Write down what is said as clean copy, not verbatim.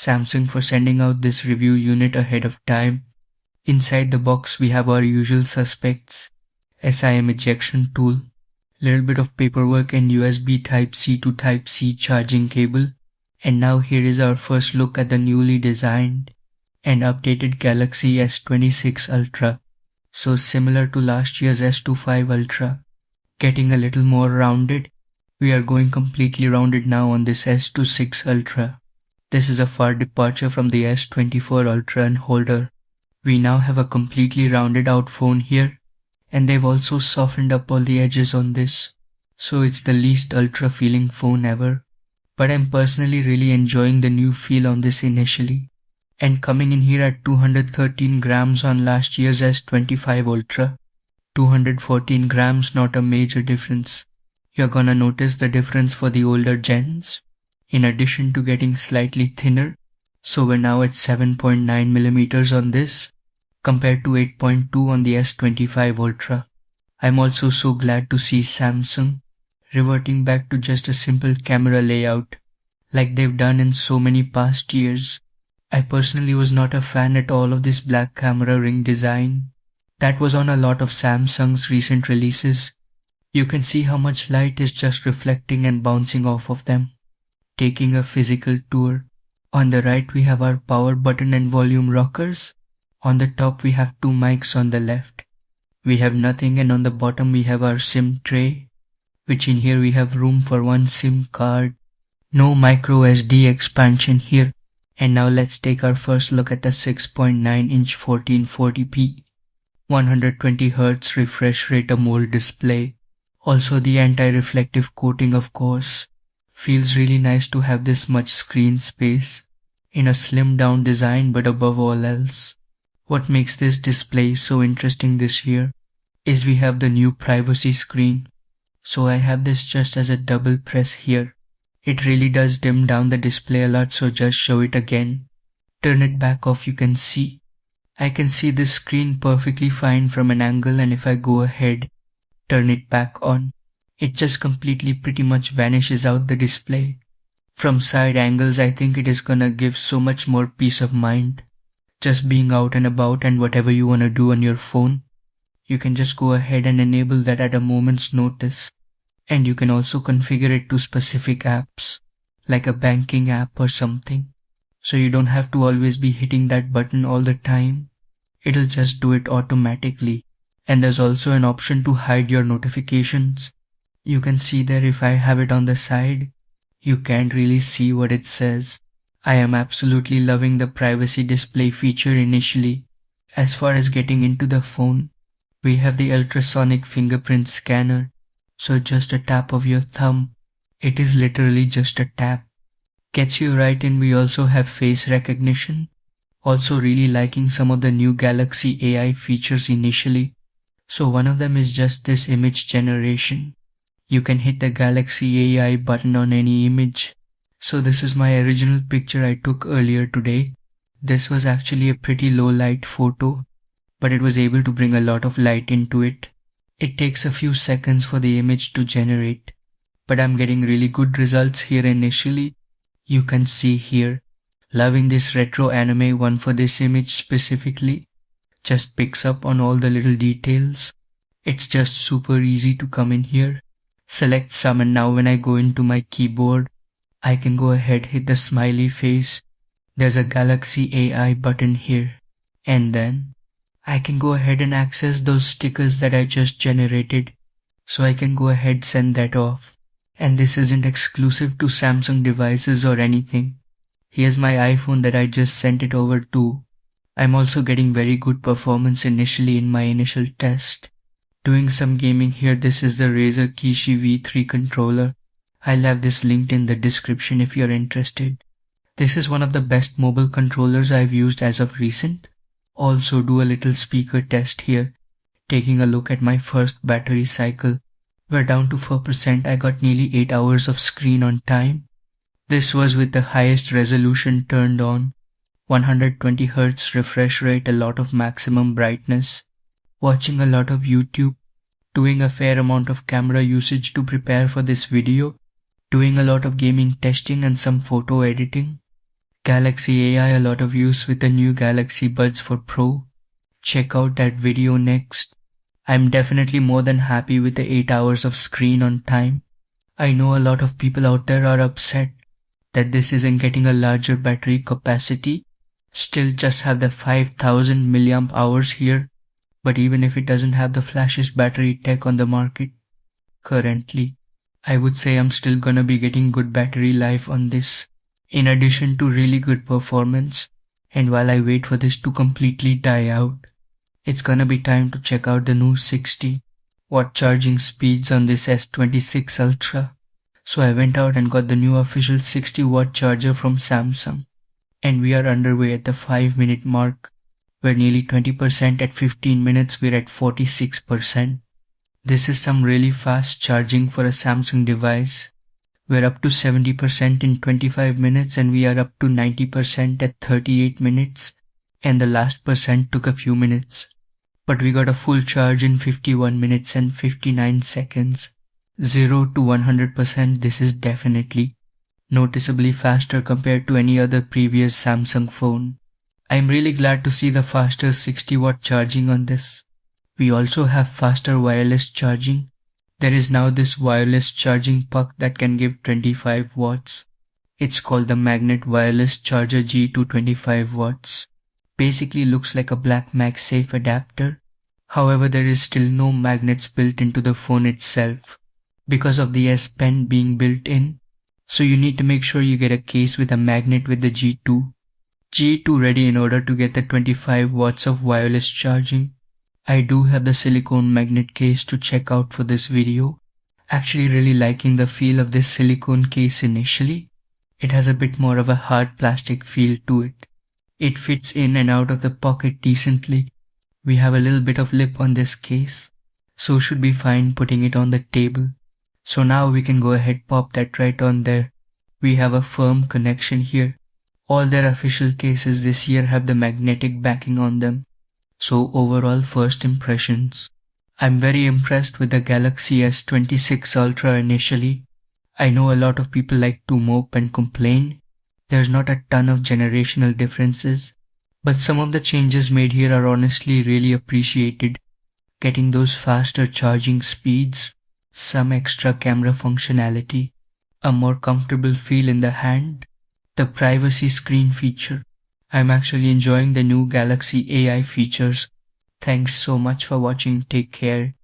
Samsung for sending out this review unit ahead of time. Inside the box we have our usual suspects, SIM ejection tool, little bit of paperwork and USB Type-C to Type-C charging cable. And now here is our first look at the newly designed and updated Galaxy S26 Ultra. So similar to last year's S25 Ultra, getting a little more rounded. We are going completely rounded now on this S26 Ultra. This is a far departure from the S24 Ultra and holder. We now have a completely rounded out phone here, and they've also softened up all the edges on this. So it's the least ultra feeling phone ever. But I'm personally really enjoying the new feel on this initially. And coming in here at 213 grams on last year's S25 Ultra. 214 grams, not a major difference. You're gonna notice the difference for the older gens, in addition to getting slightly thinner. So we're now at 7.9 millimeters on this, compared to 8.2 on the S25 Ultra. I'm also so glad to see Samsung reverting back to just a simple camera layout, like they've done in so many past years. I personally was not a fan at all of this black camera ring design. That was on a lot of Samsung's recent releases. You can see how much light is just reflecting and bouncing off of them. Taking a physical tour. On the right we have our power button and volume rockers. On the top we have two mics on the left. We have nothing, and on the bottom we have our SIM tray, which in here we have room for one SIM card. No micro SD expansion here. And now let's take our first look at the 6.9-inch 1440p 120Hz refresh rate AMOLED display. Also the anti-reflective coating, of course. Feels really nice to have this much screen space in a slimmed down design, but above all else, what makes this display so interesting this year is we have the new privacy screen. So I have this just as a double press here. It really does dim down the display a lot, so just show it again. Turn it back off, you can see. I can see this screen perfectly fine from an angle, and if I go ahead, turn it back on, it just completely pretty much vanishes out the display. From side angles I think it is gonna give so much more peace of mind. Just being out and about and whatever you wanna do on your phone, you can just go ahead and enable that at a moment's notice. And you can also configure it to specific apps, like a banking app or something. So you don't have to always be hitting that button all the time. It'll just do it automatically. And there's also an option to hide your notifications. You can see there if I have it on the side, you can't really see what it says. I am absolutely loving the privacy display feature initially. As far as getting into the phone, we have the ultrasonic fingerprint scanner. So just a tap of your thumb. It is literally just a tap. Gets you right in. We also have face recognition. Also really liking some of the new Galaxy AI features initially. So one of them is just this image generation. You can hit the Galaxy AI button on any image. So this is my original picture I took earlier today. This was actually a pretty low light photo, but it was able to bring a lot of light into it. It takes a few seconds for the image to generate, but I'm getting really good results here initially. You can see here, loving this retro anime one for this image specifically. Just picks up on all the little details. It's just super easy to come in here, select some, and now when I go into my keyboard, I can go ahead, hit the smiley face. There's a Galaxy AI button here, and then I can go ahead and access those stickers that I just generated. So I can go ahead, send that off. And this isn't exclusive to Samsung devices or anything. Here's my iPhone that I just sent it over to. I'm also getting very good performance initially in my initial test. Doing some gaming here. This is the Razer Kishi V3 controller. I'll have this linked in the description if you're interested. This is one of the best mobile controllers I've used as of recent. Also do a little speaker test here. Taking a look at my first battery cycle. We're down to 4%. I got nearly 8 hours of screen on time. This was with the highest resolution turned on. 120Hz refresh rate, a lot of maximum brightness. Watching a lot of YouTube. Doing a fair amount of camera usage to prepare for this video. Doing a lot of gaming testing and some photo editing. Galaxy AI, a lot of use with the new Galaxy Buds for Pro. Check out that video next. I'm definitely more than happy with the 8 hours of screen on time. I know a lot of people out there are upset that this isn't getting a larger battery capacity. Still just have the 5000 milliamp hours here, but even if it doesn't have the flashiest battery tech on the market currently, I would say I'm still gonna be getting good battery life on this, in addition to really good performance. And while I wait for this to completely die out, it's gonna be time to check out the new 60-watt charging speeds on this S26 Ultra. So I went out and got the new official 60-watt charger from Samsung. And we are underway at the 5-minute mark. We're nearly 20% at 15 minutes, we're at 46%. This is some really fast charging for a Samsung device. We're up to 70% in 25 minutes and we are up to 90% at 38 minutes. And the last percent took a few minutes. But we got a full charge in 51 minutes and 59 seconds. 0 to 100%, this is definitely noticeably faster compared to any other previous Samsung phone. I'm really glad to see the faster 60-watt charging on this. We also have faster wireless charging. There is now this wireless charging puck that can give 25 watts. It's called the Magnet Wireless Charger G to 25 watts. Basically looks like a black MagSafe adapter. However, there is still no magnets built into the phone itself because of the S Pen being built in. So you need to make sure you get a case with a magnet with the G2 ready in order to get the 25 watts of wireless charging. I do have the silicone magnet case to check out for this video. Actually really liking the feel of this silicone case initially. It has a bit more of a hard plastic feel to it. It fits in and out of the pocket decently. We have a little bit of lip on this case, so should be fine putting it on the table. So now we can go ahead, pop that right on there. We have a firm connection here. All their official cases this year have the magnetic backing on them. So overall first impressions. I'm very impressed with the Galaxy S26 Ultra initially. I know a lot of people like to mope and complain. There's not a ton of generational differences, but some of the changes made here are honestly really appreciated. Getting those faster charging speeds, some extra camera functionality, a more comfortable feel in the hand, the privacy screen feature. I'm actually enjoying the new Galaxy AI features. Thanks so much for watching. Take care.